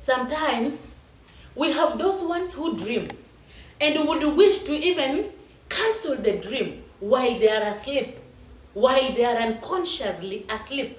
sometimes we have those ones who dream and would wish to even cancel the dream while they are asleep, while they are unconsciously asleep,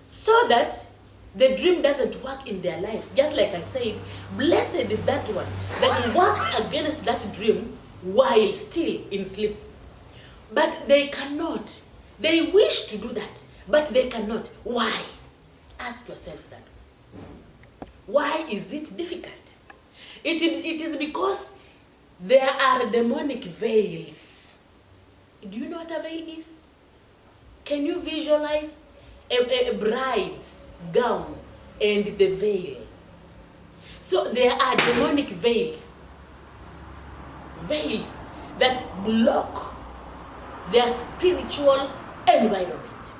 so that the dream doesn't work in their lives. Just like I said, blessed is that one that works against that dream while still in sleep. But they cannot. They wish to do that, but they cannot. Why? Ask yourself that. Why is it difficult? It is because there are demonic veils. Do you know what a veil is? Can you visualize a bride's gown and the veil? So there are demonic veils. Veils that block their spiritual environment.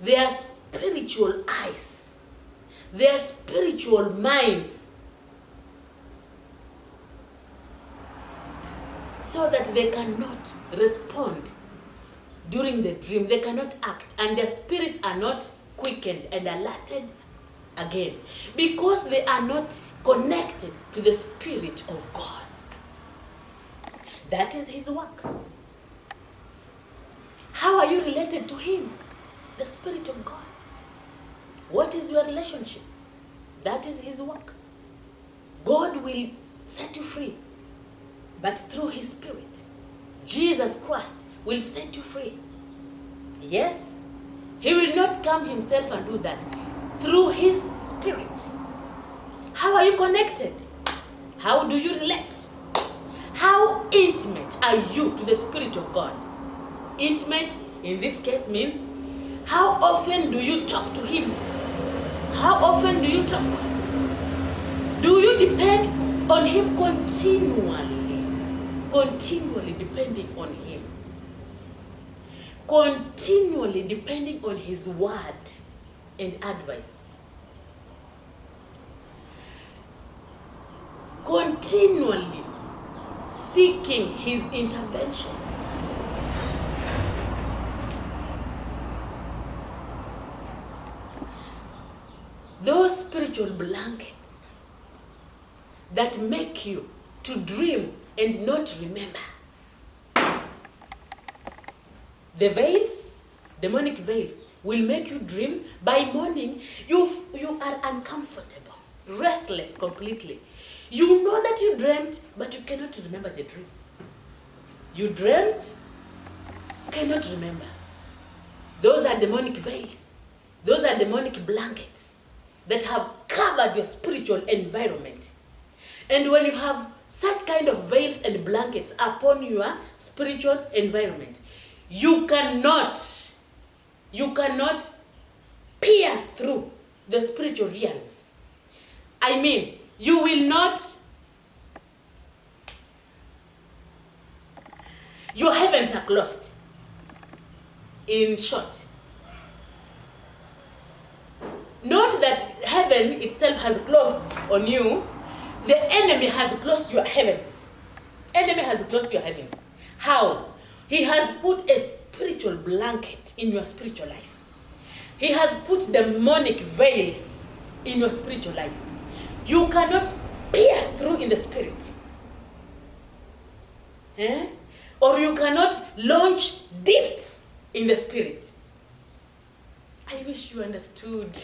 Their spiritual eyes. Their spiritual minds. So that they cannot respond during the dream. They cannot act. And their spirits are not quickened and alerted again. Because they are not connected to the Spirit of God. That is His work. How are you related to Him? The Spirit of God. What is your relationship? That is His work. God will set you free, but through His Spirit. Jesus Christ will set you free. Yes, He will not come Himself and do that. Through His Spirit. How are you connected? How do you relate? How intimate are you to the Spirit of God? Intimate in this case means, how often do you talk to Him? How often do you talk? Do you depend on Him continually? Continually depending on Him. Continually depending on His word and advice. Continually seeking His intervention. Those spiritual blankets that make you to dream and not remember. The veils, demonic veils, will make you dream. By morning, you are uncomfortable, restless completely. You know that you dreamt, but you cannot remember the dream. You dreamt, cannot remember. Those are demonic veils. Those are demonic blankets that have covered your spiritual environment. And when you have such kind of veils and blankets upon your spiritual environment, you cannot pierce through the spiritual realms. I mean, you will not, your heavens are closed. In short, not that heaven itself has closed on you, the enemy has closed your heavens. Enemy has closed your heavens. How? He has put a spiritual blanket in your spiritual life. He has put demonic veils in your spiritual life. You cannot pierce through in the spirit. Or you cannot launch deep in the spirit. I wish you understood.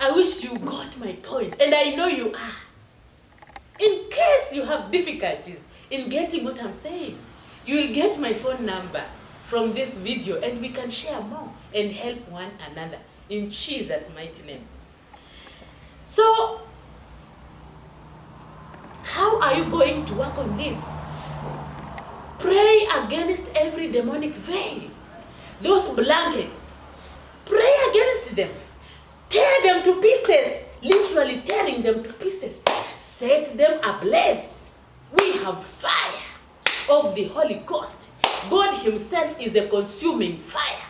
I wish you got my point. And I know you are. In case you have difficulties in getting what I'm saying, you will get my phone number from this video and we can share more and help one another in Jesus' mighty name. So, how are you going to work on this? Pray against every demonic veil. Those blankets, pray against them. Tear them to pieces. Literally tearing them to pieces. Set them ablaze. We have fire of the Holy Ghost. God Himself is a consuming fire.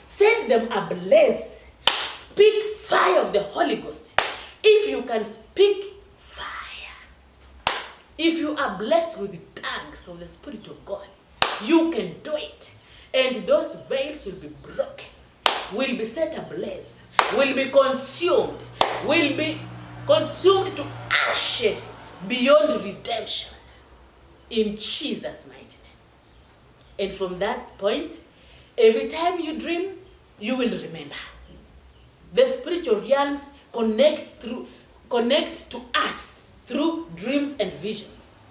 Set them ablaze. Speak fire of the Holy Ghost. If you can speak fire, if you are blessed with the tongues of the Spirit of God, you can do it. And those veils will be broken, will be set ablaze. will be consumed to ashes beyond redemption in Jesus' mighty name. And from that point, every time you dream, you will remember. The spiritual realms connect to us through dreams and visions.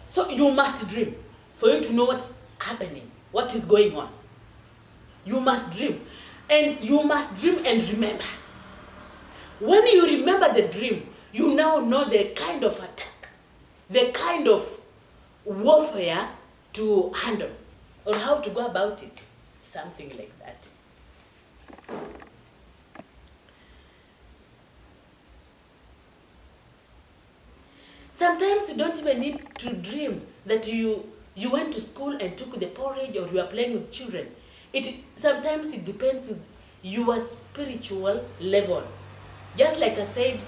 So you must dream for you to know what's happening, what is going on. You must dream. And you must dream and remember. When you remember the dream, you now know the kind of attack, the kind of warfare to handle, or how to go about it. Something like that. Sometimes you don't even need to dream that you went to school and took the porridge, or you are playing with children. Sometimes it depends on your spiritual level. Just like I said,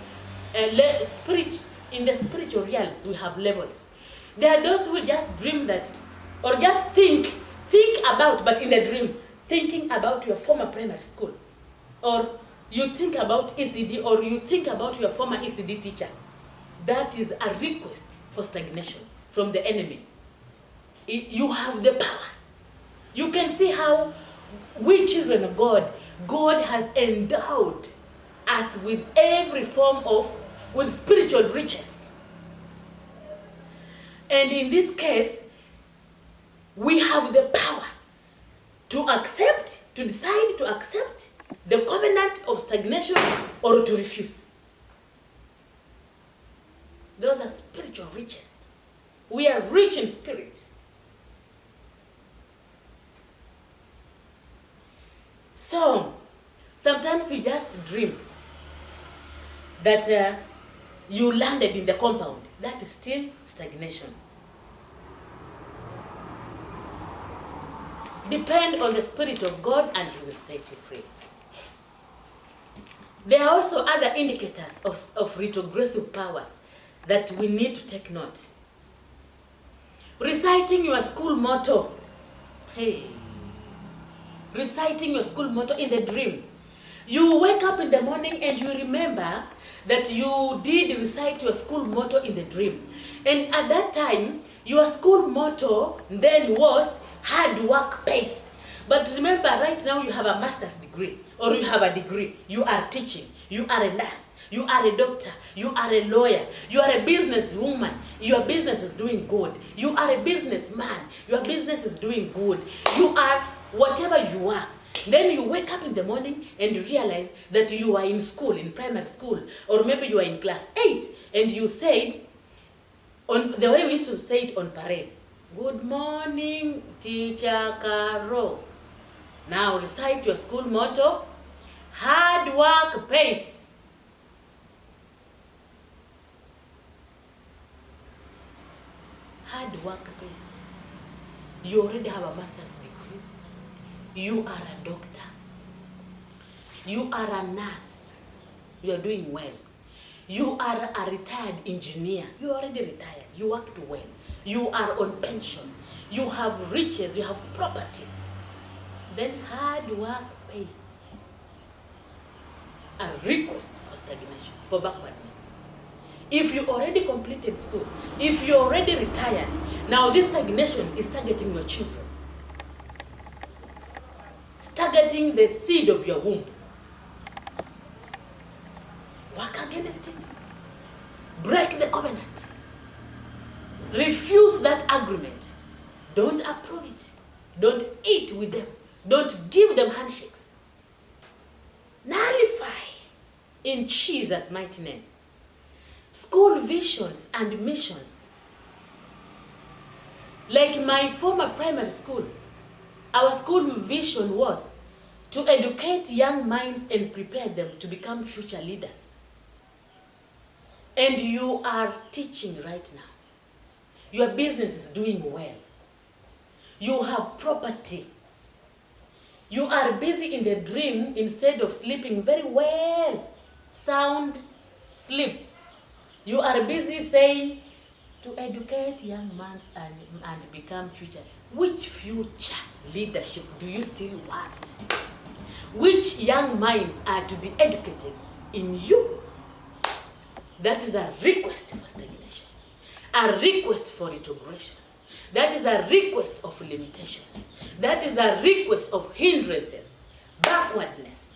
in the spiritual realms, we have levels. There are those who just dream that, or just think about, but in the dream, thinking about your former primary school. Or you think about ECD, or you think about your former ECD teacher. That is a request for stagnation from the enemy. You have the power. You can see how we children of God has endowed us with every form with spiritual riches. And in this case, we have the power to decide to accept the covenant of stagnation or to refuse. Those are spiritual riches. We are rich in spirit. So, sometimes you just dream that you landed in the compound. That is still stagnation. Depend on the Spirit of God and He will set you free. There are also other indicators of retrogressive powers that we need to take note. Reciting your school motto. Hey. Reciting your school motto in the dream. You wake up in the morning and you remember that you did recite your school motto in the dream. And at that time, your school motto then was hard work pays. But remember, right now you have a master's degree, or you have a degree. You are teaching. You are a nurse. You are a doctor. You are a lawyer. You are a businesswoman. Your business is doing good. You are a businessman. Your business is doing good. You are whatever you are. Then you wake up in the morning and realize that you are in school, in primary school, or maybe you are in class 8, and you said, on the way we used to say it on parade, "Good morning, Teacher Carol." Now recite your school motto, hard work pays. Hard work pays. You already have a master's degree. You are a doctor. You are a nurse. You are doing well. You are a retired engineer. You are already retired. You worked well. You are on pension. You have riches. You have properties. Then hard work pays. A request for stagnation, for backwardness. If you already completed school, if you already retired, now this stagnation is targeting your children. It's targeting the seed of your womb. Work against it. Break the covenant. Refuse that agreement. Don't approve it. Don't eat with them. Don't give them handshakes. Nullify in Jesus' mighty name. School visions and missions. Like my former primary school, our school vision was to educate young minds and prepare them to become future leaders. And you are teaching right now. Your business is doing well. You have property. You are busy in the dream instead of sleeping very well. Sound sleep. You are busy saying to educate young minds and become future. Which future leadership do you still want? which young minds are to be educated in you. That is a request for stagnation, a request for retrogression. That is a request of limitation. That is a request of hindrances, backwardness.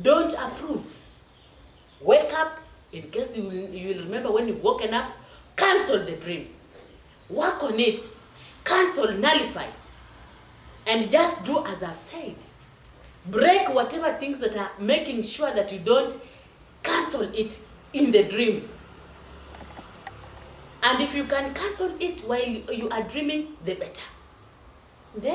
Don't approve. Wake up. In case you will remember when you've woken up, cancel the dream. Work on it. Cancel, nullify. And just do as I've said. Break whatever things that are making sure that you don't cancel it in the dream. And if you can cancel it while you are dreaming, the better. Then